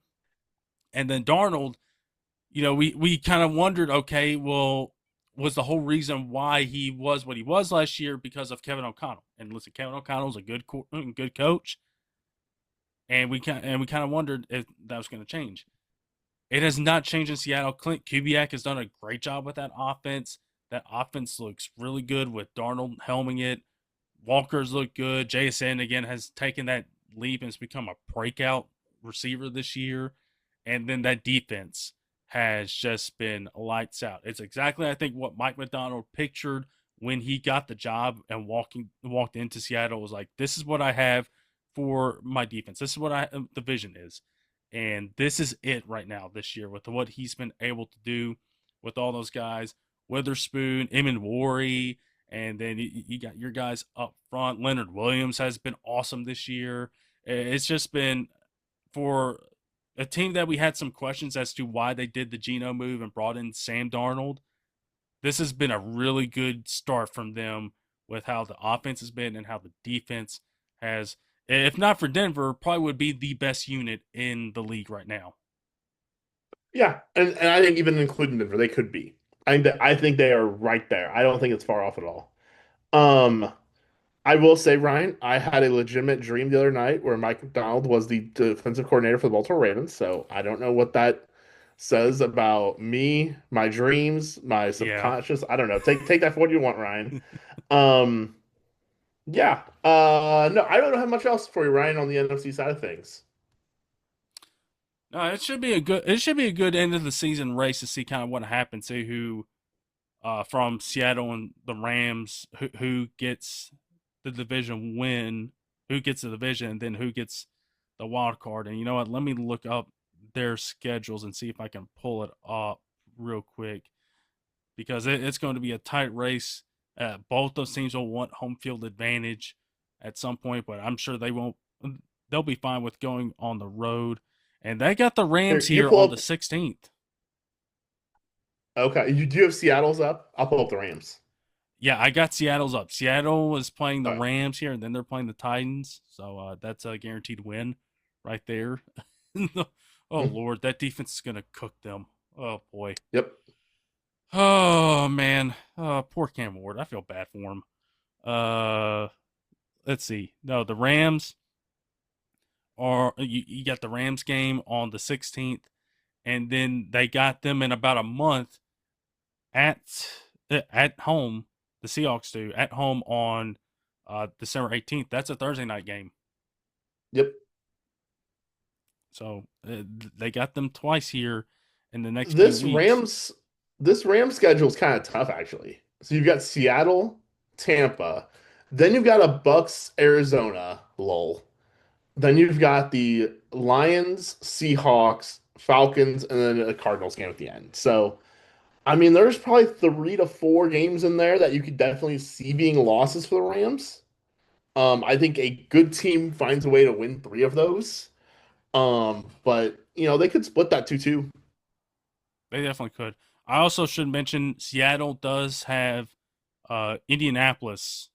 And then Darnold, we kind of wondered, okay, well, was the whole reason why he was what he was last year because of Kevin O'Connell? And listen, Kevin O'Connell's a good coach, and we kind of wondered if that was going to change. It has not changed in Seattle. Clint Kubiak has done a great job with that offense. That offense looks really good with Darnold helming it. Walker's look good. JSN again has taken that leap and has become a breakout receiver this year. And then that defense has just been lights out. It's exactly, I think, what Mike McDonald pictured when he got the job and walked into Seattle. Was like, this is what I have for my defense. This is what the vision is, and this is it right now this year with what he's been able to do with all those guys, Witherspoon, Eamon Worry, and then you got your guys up front. Leonard Williams has been awesome this year. It's just been for a team that we had some questions as to why they did the Geno move and brought in Sam Darnold. This has been a really good start from them with how the offense has been and how the defense has. If not for Denver, probably would be the best unit in the league right now. Yeah, and I think even including Denver, they could be. I think they are right there. I don't think it's far off at all. Um, I will say, Ryan, I had a legitimate dream the other night where Mike McDonald was the defensive coordinator for the Baltimore Ravens. So I don't know what that says about me, my dreams, my Yeah. subconscious. I don't know. Take that for what you want, Ryan. Um, yeah. No, I don't have much else for you, Ryan, on the NFC side of things. No, it should be a good end of the season race to see kind of what happens, see who from Seattle and the Rams who gets the division win, who gets the division, and then who gets the wild card. And you know what? Let me look up their schedules and see if I can pull it up real quick because it's going to be a tight race. Both those teams will want home field advantage at some point, but I'm sure they won't. They'll be fine with going on the road. And they got the Here, Rams you here pull on the up. 16th. Okay, you do have Seattle's up. I'll pull up the Rams. Yeah, I got Seattle's up. Seattle is playing the Okay. Rams here, and then they're playing the Titans. So that's a guaranteed win right there. Oh, Lord, that defense is going to cook them. Oh, boy. Yep. Oh, man. Poor Cam Ward. I feel bad for him. Uh, let's see. No, the Rams are, you got the Rams game on the 16th, and then they got them in about a month at at home. The Seahawks do at home on December 18th. That's a Thursday night game. Yep. So they got them twice here in the next few This weeks. Rams this Rams schedule is kind of tough actually. So you've got Seattle, Tampa, then you've got a Bucks, Arizona, lol. Then you've got the Lions, Seahawks, Falcons, and then a Cardinals game at the end. So I mean, there's probably 3 to 4 games in there that you could definitely see being losses for the Rams. I think a good team finds a way to win 3 of those. But they could split that 2-2. They definitely could. I also should mention Seattle does have Indianapolis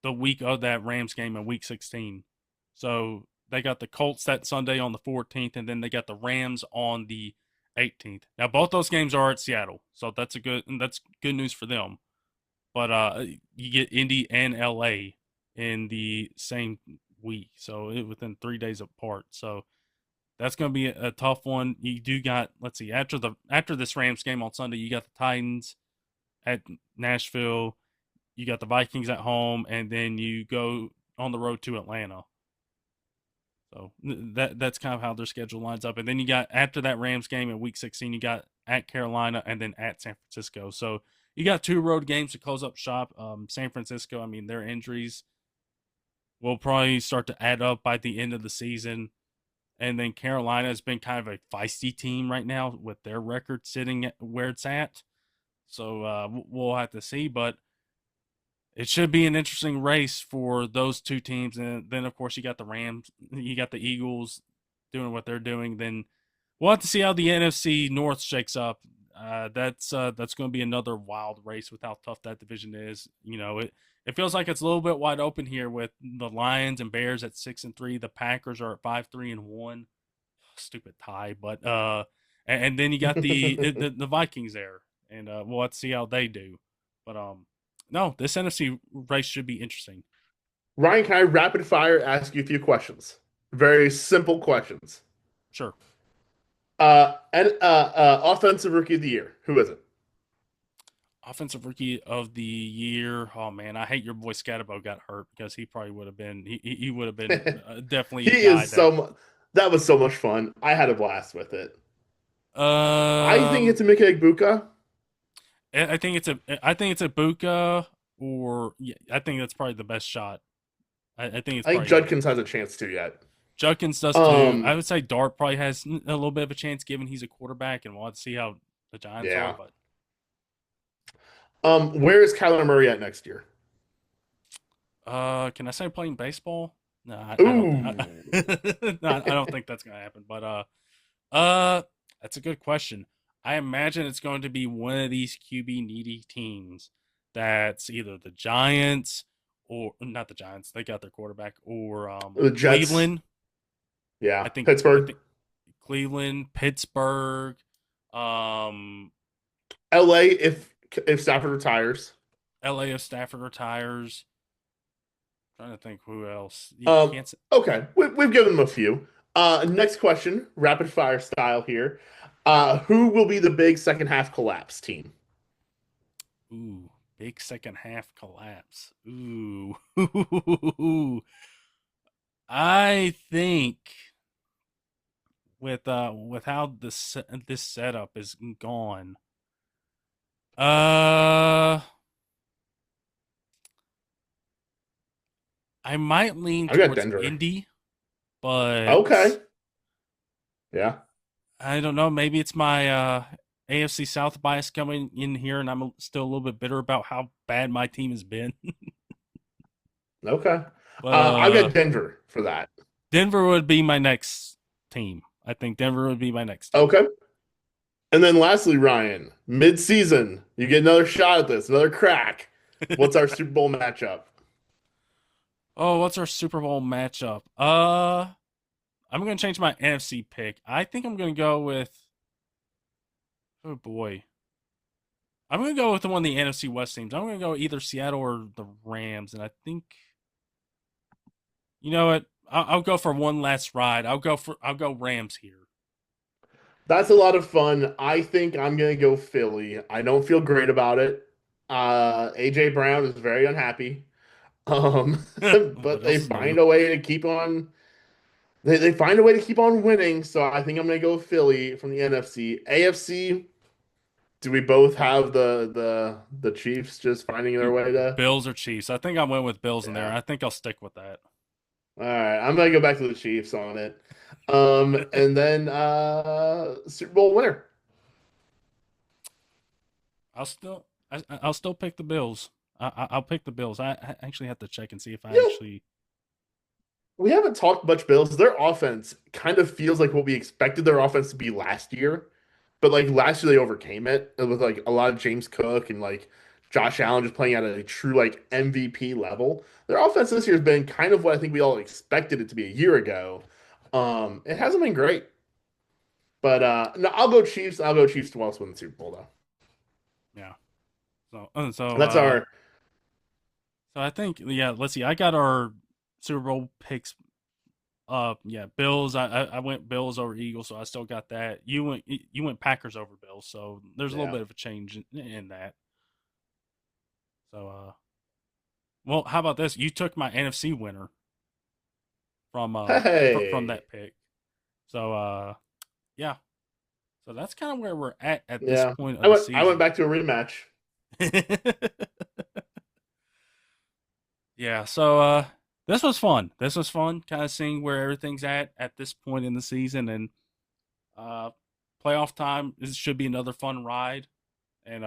the week of that Rams game in Week 16. So they got the Colts that Sunday on the 14th, and then they got the Rams on the 18th. Now both those games are at Seattle, so that's good news for them. But you get Indy and LA in the same week, so within 3 days apart. So that's going to be a tough one. You do got, let's see, after this Rams game on Sunday, you got the Titans at Nashville, you got the Vikings at home, and then you go on the road to Atlanta. So that's kind of how their schedule lines up. And then you got after that Rams game in Week 16, you got at Carolina and then at San Francisco. So you got 2 road games to close up shop. San Francisco, I mean, their injuries will probably start to add up by the end of the season. And then Carolina has been kind of a feisty team right now with their record sitting at where it's at. So we'll have to see. But it should be an interesting race for those two teams. And then, of course, you got the Rams, you got the Eagles doing what they're doing. Then we'll have to see how the NFC North shakes up. That's going to be another wild race with how tough that division is. It feels like it's a little bit wide open here with the Lions and Bears at 6-3. The Packers are at 5-3-1. Stupid tie, but and then you got the Vikings there, and we'll have to see how they do. But no, this NFC race should be interesting. Ryan, can I rapid fire ask you a few questions? Very simple questions. Sure. Offensive rookie of the year. Who is it? Offensive rookie of the year. Oh man, I hate your boy Scatterbo got hurt because he probably would have been. He would have been definitely He a guy is that. That was so much fun. I had a blast with it. I think Um, it's a Mika Egbuka. I think it's a Buka, or yeah, I think that's probably the best shot. I think it's I think probably Judkins has a chance to yet. Judkins does too. I Um, would say Dart probably has a little bit of a chance, given he's a quarterback, and we'll have to see how the Giants are. yeah. But Where is Kyler Murray at next year? can I say playing baseball? No, I don't think. Ooh. No, I don't think that's gonna happen. But uh, that's a good question. I imagine it's going to be one of these QB needy teams. That's either the Giants or not the Giants. They got their quarterback, or The Jets. Cleveland. Yeah. I Pittsburgh. think Cleveland, Pittsburgh, um, LA if Stafford retires. LA if Stafford retires. Trying to think who else. You Um, can't say, okay. We've given them a few. Next question, rapid fire style here. Who will be the big second half collapse team? ooh, big second half collapse. Ooh. I think with how this setup is gone. Uh I might lean I got towards Denver. Indy, but Okay. Yeah. I don't know. Maybe it's my AFC South bias coming in here, and I'm still a little bit bitter about how bad my team has been. Okay. But I've got Denver for that. Denver would be my next team. I think Denver would be my next team. Okay. And then lastly, Ryan, mid-season, you get another shot at this, another crack. What's our Super Bowl matchup? Oh, what's our Super Bowl matchup? I'm gonna change my NFC pick. I think I'm gonna go with. Oh boy, I'm gonna go with the one of the NFC West teams. I'm gonna go either Seattle or the Rams, and I think you know what? I'll go for one last ride. I'll go Rams here. That's a lot of fun. I think I'm gonna go Philly. I don't feel great about it. AJ Brown is very unhappy. But But else they is new. find a way to keep on they find a way to keep on winning. So I think I'm gonna go Philly from the NFC. AFC, do we both have the Chiefs just finding their way to Bills or Chiefs? I think I went with Bills in there. yeah. I think I'll stick with that. All right, I'm gonna go back to the Chiefs on it. And then Super Bowl winner. I'll still pick the Bills. I'll pick the Bills. I actually have to check and see if I Yeah, actually. we haven't talked much Bills. Their offense kind of feels like what we expected their offense to be last year, but like last year they overcame it with like a lot of James Cook and like Josh Allen just playing at a true like MVP level. Their offense this year has been kind of what I think we all expected it to be a year ago. It hasn't been great, but no, I'll go Chiefs. I'll go Chiefs to also win the Super Bowl though. Yeah. And that's our So I think yeah. Let's see. I got our Super Bowl picks. Yeah, Bills. I went Bills over Eagles, so I still got that. You went Packers over Bills, so there's a little yeah. bit of a change in that. So well, how about this? You took my NFC winner from Hey, that pick. So yeah. So that's kind of where we're at this yeah. point I of the went season. back to a rematch. Yeah, so this was fun. This was fun kind of seeing where everything's at this point in the season, and uh playoff time should be another fun ride. And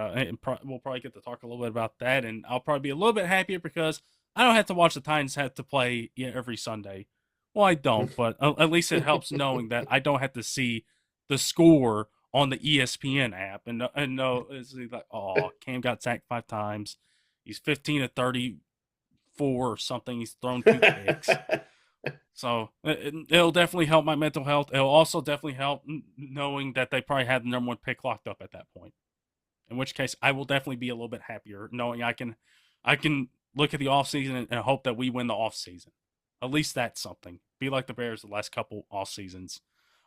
we'll probably get to talk a little bit about that, and I'll probably be a little bit happier because I don't have to watch the Titans have to play every Sunday. Well, I don't, but at least it helps knowing that I don't have to see the score on the ESPN app and know it's like, oh, Cam got sacked 5 times, he's 15 of 34 or something, he's thrown 2 picks. So it'll definitely help my mental health. It'll also definitely help knowing that they probably had the number one pick locked up at that point. In which case, I will definitely be a little bit happier knowing I can look at the off season and hope that we win the off season. At least that's something. Be like the Bears the last couple off seasons.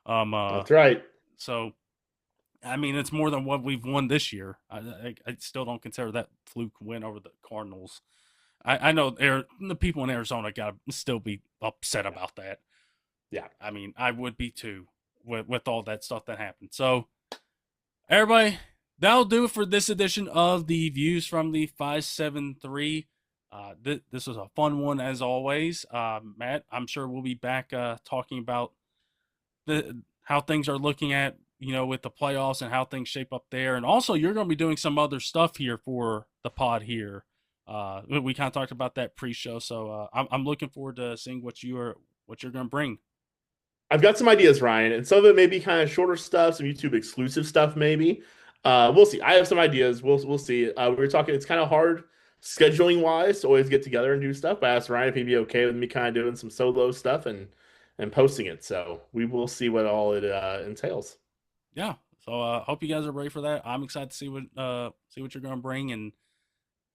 Um. Uh. That's right. So I mean, it's more than what we've won this year. I still don't consider that fluke win over the Cardinals. I know the people in Arizona got to still be upset about that. Yeah. I mean, I would be too with all that stuff that happened. So Everybody, that'll do it for this edition of the Views from the 573. This was a fun one as always. Matt, I'm sure we'll be back talking about the how things are looking at with the playoffs and how things shape up there, and also you're going to be doing some other stuff here for the pod here. We kind of talked about that pre-show, so I'm looking forward to seeing what you're going to bring. I've got some ideas, Ryan, and some of it may be kind of shorter stuff, some YouTube exclusive stuff, maybe. We'll see. I have some ideas. We'll see. We were talking. It's kind of hard scheduling wise to always get together and do stuff. But I asked Ryan if he'd be okay with me kind of doing some solo stuff and posting it. So we will see what all it entails. Yeah, so hope you guys are ready for that. I'm excited to see what you're going to bring and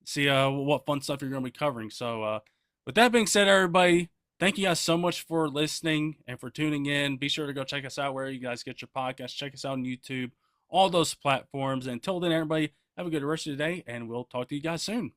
see what fun stuff you're going to be covering. So, with that being said, everybody, thank you guys so much for listening and for tuning in. Be sure to go check us out where you guys get your podcasts. Check us out on YouTube, all those platforms. And until then, everybody, have a good rest of the day, and we'll talk to you guys soon.